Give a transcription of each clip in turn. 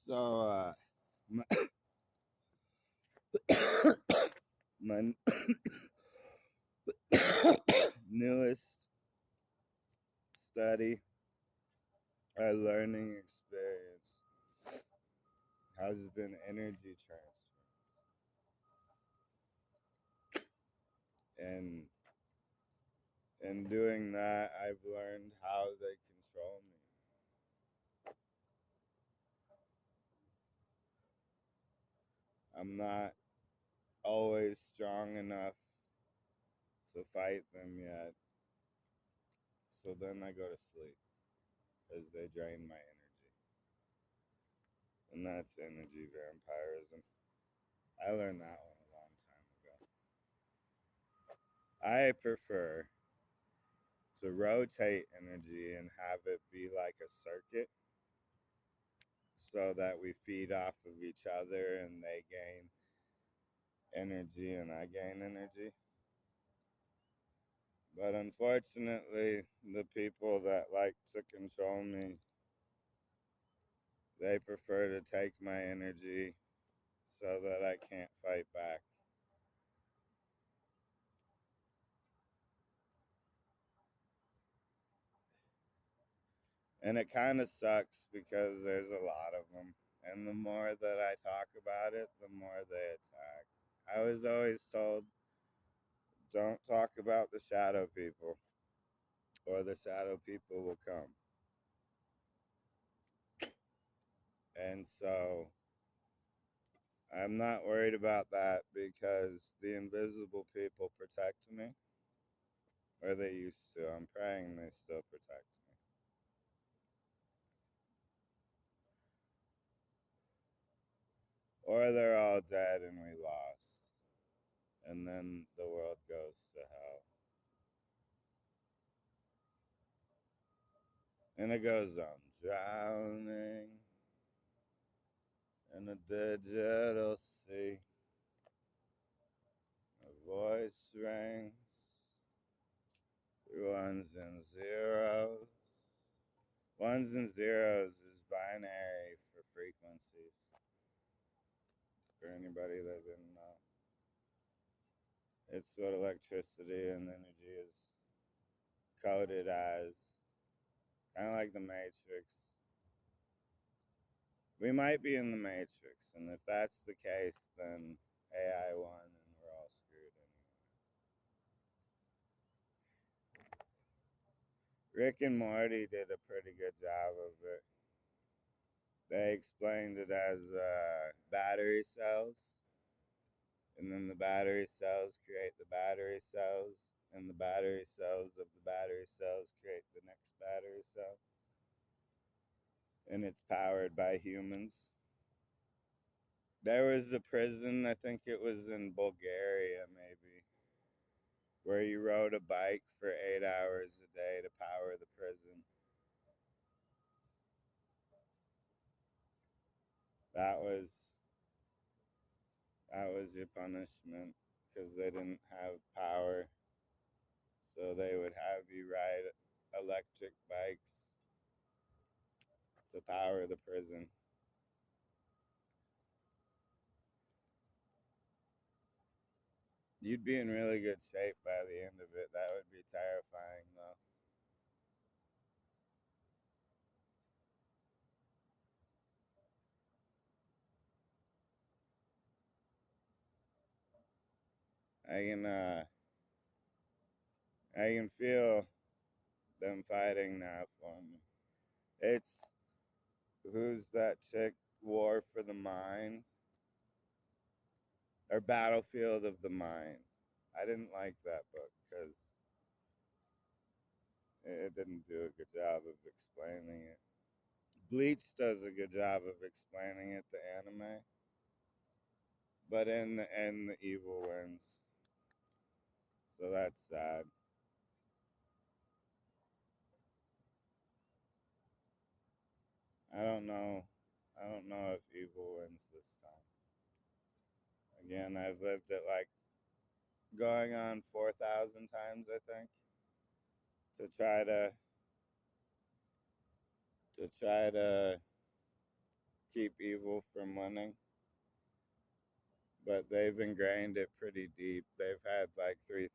So, my, my newest study or learning experience has been energy transfer. And in doing that, I've learned how they control me. I'm not always strong enough to fight them yet. So then I go to sleep because they drain my energy. And that's energy vampirism. I learned that one a long time ago. I prefer to rotate energy and have it be like a circuit so that we feed off of each other and they gain energy and I gain energy. But unfortunately, the people that like to control me, they prefer to take my energy so that I can't fight back. And it kind of sucks because there's a lot of them. And the more that I talk about it, the more they attack. I was always told, don't talk about the shadow people, or the shadow people will come. And so I'm not worried about that because the invisible people protect me, or they used to. I'm praying they still protect me. Or they're all dead and we lost. And then the world goes to hell. And it goes on drowning in a digital sea. A voice rings through ones and zeros. Ones and zeros is binary for frequencies. For anybody that didn't know, it's what electricity and energy is coded as. Kind of like the Matrix. We might be in the Matrix, and if that's the case, then AI won and we're all screwed anyway. Rick and Morty did a pretty good job of it. They explained it as battery cells, and then the battery cells create the battery cells, and the battery cells of the battery cells create the next battery cell. And it's powered by humans. There was a prison, I think it was in Bulgaria maybe, where you rode a bike for 8 hours a day to power the prison. That was that was your punishment because they didn't have power. So they would have you ride electric bikes to power the prison. You'd be in really good shape by the end of it. That would be terrifying though. I can uh I can feel them fighting now for me. It's who's that chick? War for the Mind or Battlefield of the Mind. I didn't like that book because it didn't do a good job of explaining it. Bleach does a good job of explaining it, the anime, but in the end, the evil wins. So that's sad. I don't know. I don't know if evil wins this time. Again, I've lived it like going on 4,000 times, I think, to try to keep evil from winning, but they've ingrained it pretty deep. They've had like 3,000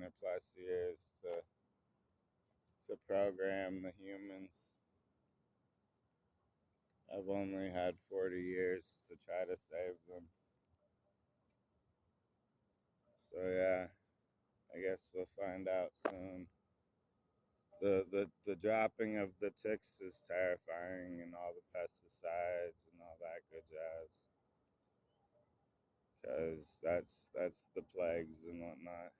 or plus years to program the humans. I've only had 40 years to try to save them. So yeah, I guess we'll find out soon. The dropping of the ticks is terrifying, and all the pesticides and all that good jazz, because that's the plagues and whatnot.